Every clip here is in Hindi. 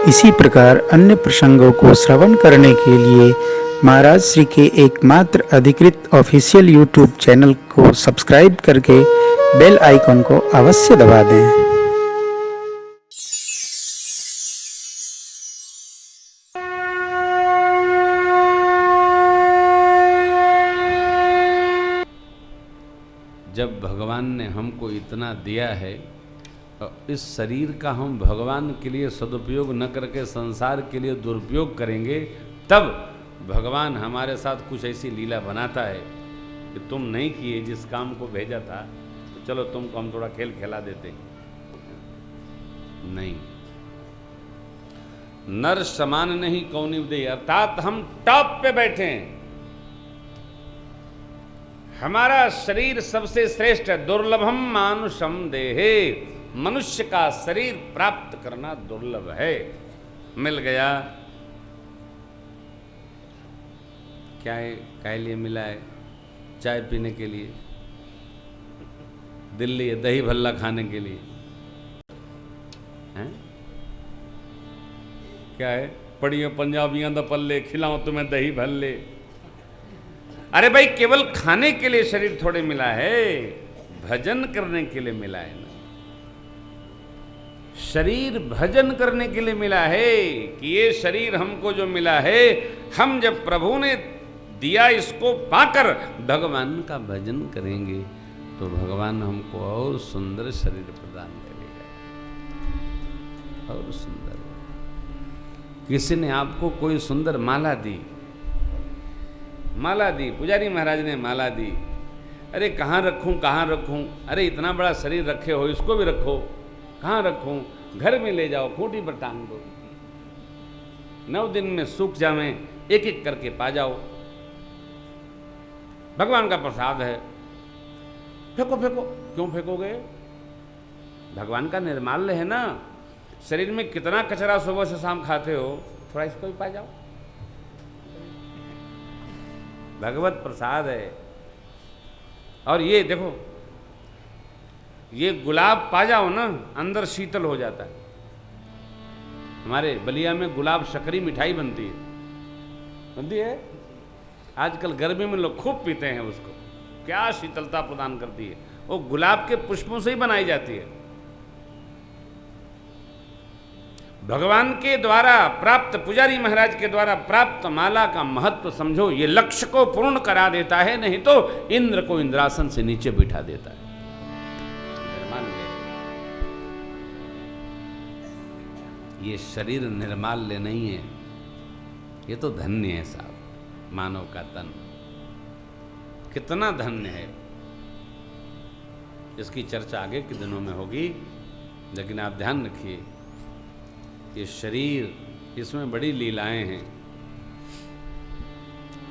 इसी प्रकार अन्य प्रसंगों को श्रवण करने के लिए महाराज श्री के एकमात्र अधिकृत ऑफिशियल यूट्यूब चैनल को सब्सक्राइब करके बेल आइकन को अवश्य दबा दें। जब भगवान ने हमको इतना दिया है, इस शरीर का हम भगवान के लिए सदुपयोग न करके संसार के लिए दुरुपयोग करेंगे, तब भगवान हमारे साथ कुछ ऐसी लीला बनाता है कि तुम नहीं किए जिस काम को भेजा था, तो चलो तुमको हम थोड़ा खेल खिला देते हैं। नहीं, नर समान नहीं कौनि उदय, अर्थात हम टॉप पे बैठे हैं। हमारा शरीर सबसे श्रेष्ठ है। दुर्लभम मानुषम देहे, मनुष्य का शरीर प्राप्त करना दुर्लभ है। मिल गया, क्या है, क्या लिए मिला है? चाय पीने के लिए, दिल्ली है दही भल्ला खाने के लिए हैं? क्या है, पढ़ियो पंजाबियां दा पल्ले, खिलाओ तुम्हें दही भल्ले। अरे भाई, केवल खाने के लिए शरीर थोड़े मिला है, भजन करने के लिए मिला है ना। शरीर भजन करने के लिए मिला है कि ये शरीर हमको जो मिला है, हम जब प्रभु ने दिया इसको पाकर भगवान का भजन करेंगे तो भगवान हमको और सुंदर शरीर प्रदान करेगा, और सुंदर। किसी ने आपको कोई सुंदर माला दी, माला दी, पुजारी महाराज ने माला दी। अरे कहाँ रखूं, कहाँ रखूं? अरे इतना बड़ा शरीर रखे हो, इसको भी रखो। कहाँ रखूं? घर में ले जाओ, खूंटी पर टांग दो, 9 दिन में सूख जावे, एक एक करके पा जाओ। भगवान का प्रसाद है, फेंको फेंको। क्यों फेंकोगे? भगवान का निर्माल्य है ना। शरीर में कितना कचरा सुबह से शाम खाते हो, थोड़ा इसको भी पा जाओ। भगवत प्रसाद है। और ये देखो, ये गुलाब पा जाओ ना, अंदर शीतल हो जाता है। हमारे बलिया में गुलाब शकरी मिठाई बनती है। आजकल गर्मी में लोग खूब पीते हैं उसको, क्या शीतलता प्रदान करती है। वो गुलाब के पुष्पों से ही बनाई जाती है। भगवान के द्वारा प्राप्त, पुजारी महाराज के द्वारा प्राप्त माला का महत्व समझो। ये लक्ष्य को पूर्ण करा देता है, नहीं तो इंद्र को इंद्रासन से नीचे बिठा देता है। ये शरीर निर्माल्य नहीं है, ये तो धन्य है साहब। मानव का तन कितना धन्य है, इसकी चर्चा आगे के दिनों में होगी। लेकिन आप ध्यान रखिए, ये शरीर, इसमें बड़ी लीलाएं हैं।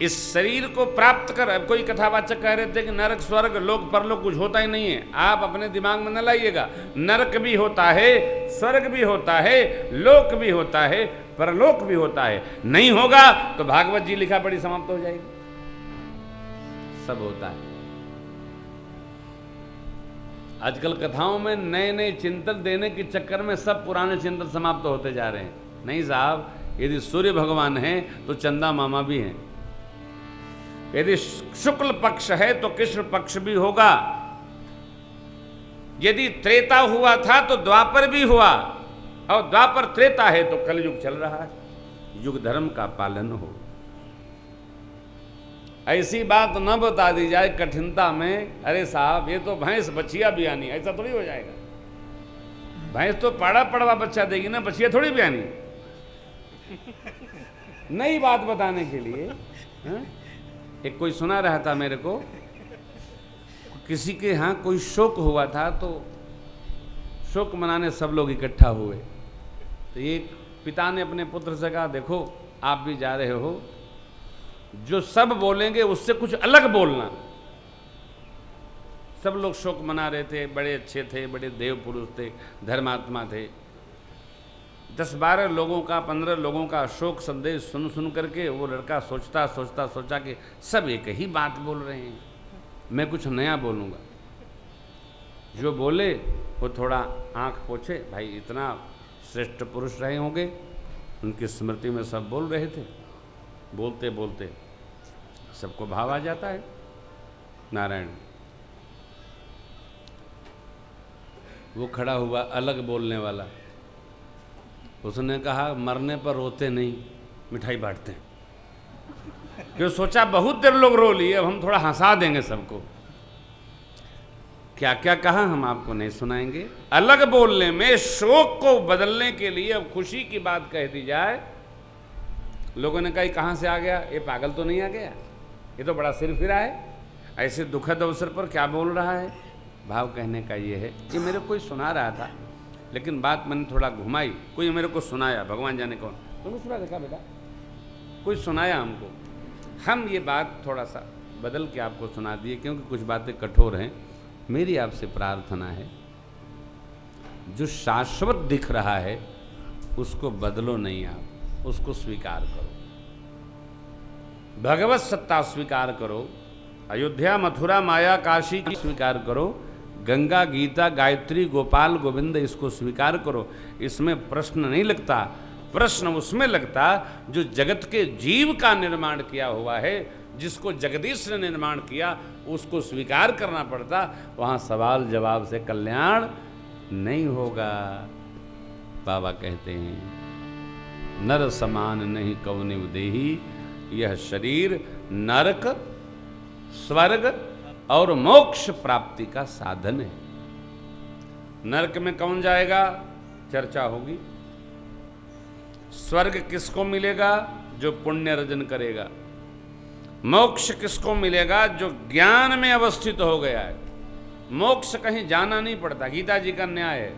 इस शरीर को प्राप्त कर, अब कोई कथावाचक कह रहे थे कि नरक स्वर्ग लोक परलोक कुछ होता ही नहीं है। आप अपने दिमाग में न लाइएगा। नरक भी होता है, स्वर्ग भी होता है, लोक भी होता है, परलोक भी होता है। नहीं होगा तो भागवत जी लिखा पढ़ी समाप्त हो जाएगी। सब होता है। आजकल कथाओं में नए नए चिंतन देने के चक्कर में सब पुराने चिंतन समाप्त होते जा रहे हैं। नहीं साहब, यदि सूर्य भगवान हैं तो चंदा मामा भी हैं। यदि शुक्ल पक्ष है तो कृष्ण पक्ष भी होगा। यदि त्रेता हुआ था तो द्वापर भी हुआ, और द्वापर त्रेता है तो कलयुग चल रहा है। युग धर्म का पालन हो। ऐसी बात न बता दी जाए कठिनता में, अरे साहब ये तो भैंस बच्चिया भी आनी, ऐसा थोड़ी हो जाएगा। भैंस तो पाड़ा पड़वा बच्चा देगी ना, बच्चिया थोड़ी भी आनी। नई बात बताने के लिए हा? एक कोई सुना रहा था मेरे को, किसी के यहाँ कोई शोक हुआ था, तो शोक मनाने सब लोग इकट्ठा हुए। तो एक पिता ने अपने पुत्र से कहा, देखो आप भी जा रहे हो, जो सब बोलेंगे उससे कुछ अलग बोलना। सब लोग शोक मना रहे थे, बड़े अच्छे थे, बड़े देव पुरुष थे, धर्मात्मा थे। 10-12 लोगों का, 15 लोगों का शोक संदेश सुन सुन करके वो लड़का सोचा कि सब एक ही बात बोल रहे हैं, मैं कुछ नया बोलूँगा। जो बोले वो थोड़ा आंख पोछे, भाई इतना श्रेष्ठ पुरुष रहे होंगे, उनकी स्मृति में सब बोल रहे थे। बोलते बोलते सबको भाव आ जाता है। नारायण वो खड़ा हुआ अलग बोलने वाला, उसने कहा मरने पर रोते नहीं, मिठाई बांटते हैं। क्यों सोचा बहुत देर लोग रो लिए, अब हम थोड़ा हंसा देंगे सबको। क्या क्या कहा हम आपको नहीं सुनाएंगे। अलग बोलने में शोक को बदलने के लिए अब खुशी की बात कह दी जाए। लोगों ने कहा कहाँ से आ गया, ये पागल तो नहीं आ गया, ये तो बड़ा सिर फिरा है, ऐसे दुखद अवसर पर क्या बोल रहा है। भाव कहने का ये है, ये मेरे कोई सुना रहा था, लेकिन बात मैंने थोड़ा घुमाई, कोई मेरे को सुनाया, भगवान जाने कौन, तुमने सुना देखा बेटा, कोई सुनाया हमको, हम ये बात थोड़ा सा बदल के आपको सुना दिए, क्योंकि कुछ बातें कठोर हैं। मेरी आपसे प्रार्थना है, जो शाश्वत दिख रहा है उसको बदलो नहीं, आप उसको स्वीकार करो, भगवत सत्ता स्वीकार करो, अयोध्या मथुरा माया काशी की स्वीकार करो, गंगा गीता गायत्री गोपाल गोविंद इसको स्वीकार करो। इसमें प्रश्न नहीं लगता, प्रश्न उसमें लगता जो जगत के जीव का निर्माण किया हुआ है, जिसको जगदीश ने निर्माण किया उसको स्वीकार करना पड़ता। वहाँ सवाल जवाब से कल्याण नहीं होगा। बाबा कहते हैं नर समान नहीं कौनिव देही, यह शरीर नरक स्वर्ग और मोक्ष प्राप्ति का साधन है। नरक में कौन जाएगा, चर्चा होगी। स्वर्ग किसको मिलेगा, जो पुण्य अर्जन करेगा। मोक्ष किसको मिलेगा, जो ज्ञान में अवस्थित हो गया है। मोक्ष कहीं जाना नहीं पड़ता, गीता जी का न्याय है।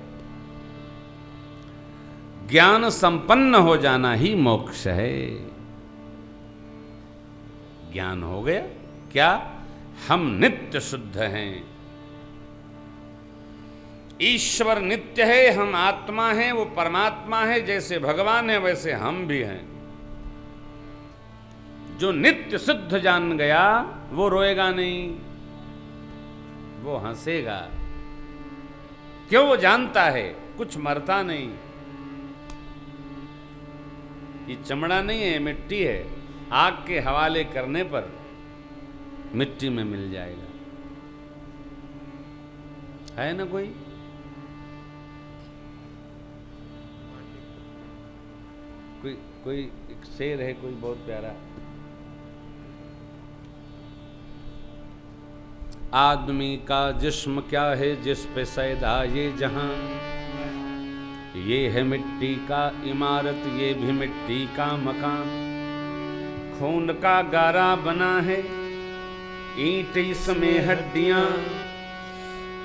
ज्ञान संपन्न हो जाना ही मोक्ष है। ज्ञान हो गया, क्या हम नित्य शुद्ध हैं, ईश्वर नित्य है, हम आत्मा हैं, वो परमात्मा है, जैसे भगवान है वैसे हम भी हैं। जो नित्य शुद्ध जान गया वो रोएगा नहीं, वो हंसेगा। क्यों, वो जानता है कुछ मरता नहीं, ये चमड़ा नहीं है, मिट्टी है, आग के हवाले करने पर मिट्टी में मिल जाएगा। है ना कोई, कोई एक शेर है कोई बहुत प्यारा, आदमी का जिस्म क्या है जिस पे सैदा ये जहां, ये है मिट्टी का इमारत ये भी मिट्टी का मकान, खून का गारा बना है ईंट इसमें हड्डियां,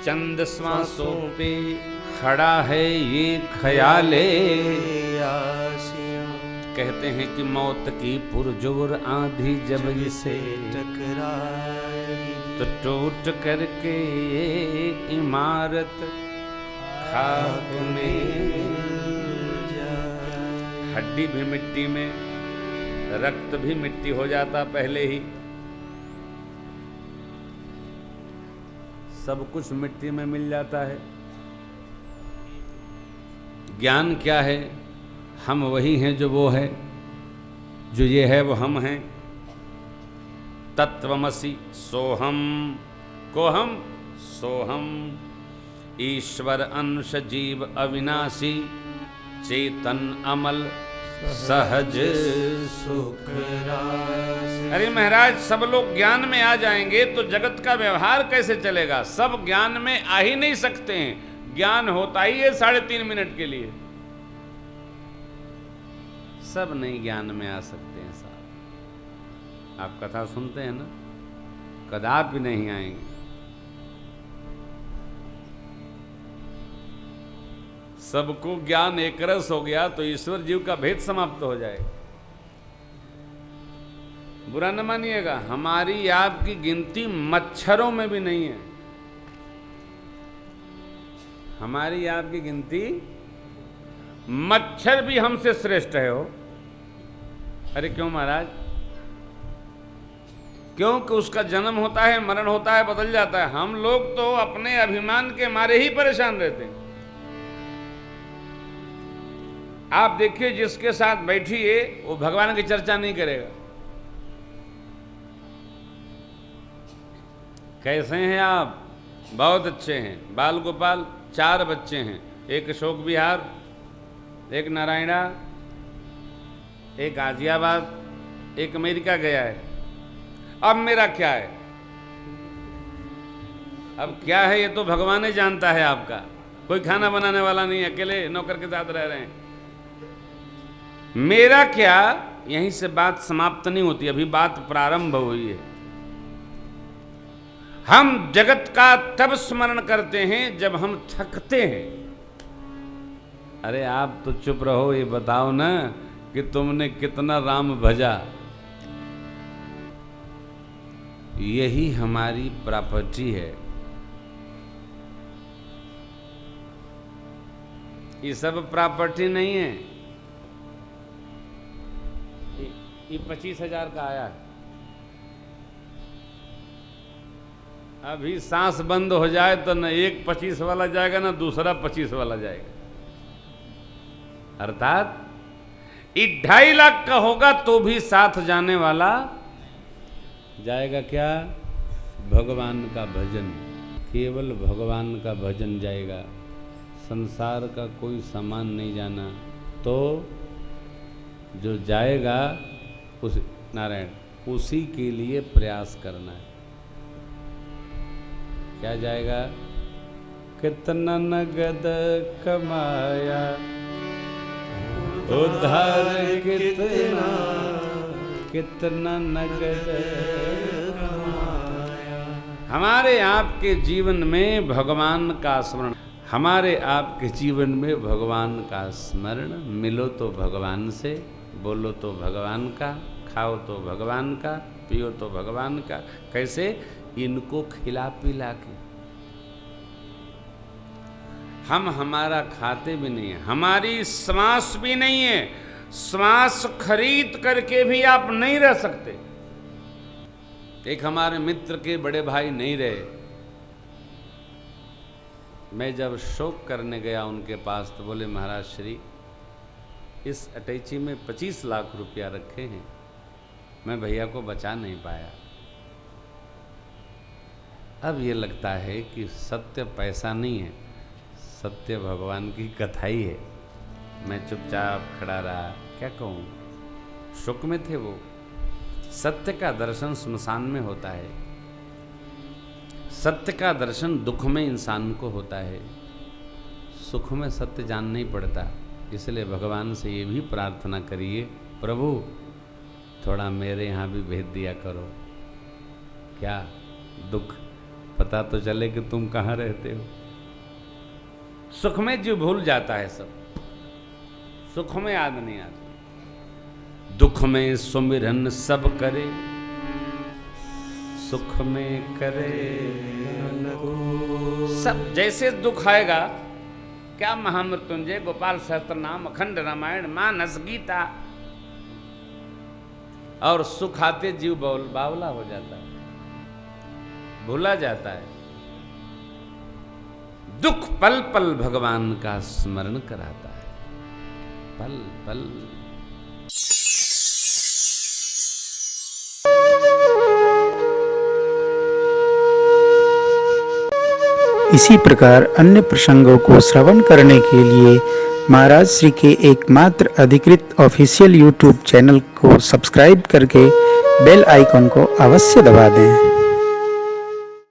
चंद श्वासों पे खड़ा है ये ख्याले आसियां। कहते हैं कि मौत की पुरजोर आंधी जब इसे टकराई तो टूट करके ये इमारत खाक में जाए। हड्डी भी मिट्टी में, रक्त भी मिट्टी हो जाता पहले ही, सब कुछ मिट्टी में मिल जाता है। ज्ञान क्या है, हम वही हैं जो वो है, जो ये है वो हम हैं। तत्वमसि सोहम, कोहम सोहम, ईश्वर अंश जीव अविनाशी, चेतन अमल सहज सुख राशि। अरे महाराज, सब लोग ज्ञान में आ जाएंगे तो जगत का व्यवहार कैसे चलेगा। सब ज्ञान में आ ही नहीं सकते हैं, ज्ञान होता ही है 3.5 मिनट के लिए। सब नहीं ज्ञान में आ सकते हैं साहब। आप कथा सुनते हैं ना, कदापि नहीं आएंगे। सबको ज्ञान एक रस हो गया तो ईश्वर जीव का भेद समाप्त हो जाएगा। बुरा न मानिएगा, हमारी आपकी गिनती मच्छरों में भी नहीं है। हमारी आपकी गिनती, मच्छर भी हमसे श्रेष्ठ है हो। अरे क्यों महाराज, क्योंकि उसका जन्म होता है, मरण होता है, बदल जाता है। हम लोग तो अपने अभिमान के मारे ही परेशान रहते हैं। आप देखिए जिसके साथ बैठिए वो भगवान की चर्चा नहीं करेगा। कैसे हैं आप? बहुत अच्छे हैं। बाल गोपाल 4 बच्चे हैं, एक अशोक विहार, एक नारायणा, एक गाजियाबाद, एक अमेरिका गया है। अब मेरा क्या है? अब क्या है ये तो भगवान ही जानता है आपका। कोई खाना बनाने वाला नहीं, अकेले नौकर के साथ रह रहे हैं। मेरा क्या, यहीं से बात समाप्त नहीं होती, अभी बात प्रारंभ हुई है। हम जगत का तब स्मरण करते हैं जब हम थकते हैं। अरे आप तो चुप रहो, ये बताओ ना कि तुमने कितना राम भजा। यही हमारी प्रॉपर्टी है। ये सब प्रॉपर्टी नहीं है। ये 25,000 का आया है। अभी सांस बंद हो जाए तो न एक 25 वाला जाएगा ना दूसरा 25 वाला जाएगा। अर्थात ये 2.5 लाख का होगा तो भी साथ जाने वाला जाएगा क्या? भगवान का भजन, केवल भगवान का भजन जाएगा। संसार का कोई सामान नहीं जाना। तो जो जाएगा उस नारायण, उसी के लिए प्रयास करना है। क्या जाएगा? कितना नगद कमाया, उधार कितना, कितना नगद कमाया। हमारे आपके जीवन में भगवान का स्मरण, हमारे आपके जीवन में भगवान का स्मरण। मिलो तो भगवान से, बोलो तो भगवान का, खाओ तो भगवान का, पियो तो भगवान का। कैसे? इनको खिला पिला के। हम हमारा खाते भी नहीं है, हमारी श्वास भी नहीं है। श्वास खरीद करके भी आप नहीं रह सकते। एक हमारे मित्र के बड़े भाई नहीं रहे। मैं जब शोक करने गया उनके पास तो बोले, महाराज श्री, इस अटैची में 25 लाख रुपया रखे हैं, मैं भैया को बचा नहीं पाया। अब ये लगता है कि सत्य पैसा नहीं है, सत्य भगवान की कथा ही है। मैं चुपचाप खड़ा रहा, क्या कहूँ। शोक में थे वो। सत्य का दर्शन स्मशान में होता है। सत्य का दर्शन दुख में इंसान को होता है, सुख में सत्य जान नहीं पड़ता। इसलिए भगवान से ये भी प्रार्थना करिए, प्रभु थोड़ा मेरे यहाँ भी भेज दिया करो। क्या दुख पता तो चले कि तुम कहाँ रहते हो। सुख में जो भूल जाता है सब, सुख में याद नहीं आता। दुख में सुमिरन सब करे, सुख में करे सब। जैसे दुख आएगा, क्या महामृत्युंजय, गोपाल सहस्त्र नाम, अखंड रामायण, मानस गीता, और सुख आते जीव बावला हो जाता है, भूला जाता है। दुख पल पल भगवान का स्मरण कराता है, पल पल। इसी प्रकार अन्य प्रसंगों को श्रवण करने के लिए महाराज श्री के एकमात्र अधिकृत ऑफिशियल यूट्यूब चैनल को सब्सक्राइब करके बेल आइकन को अवश्य दबा दें।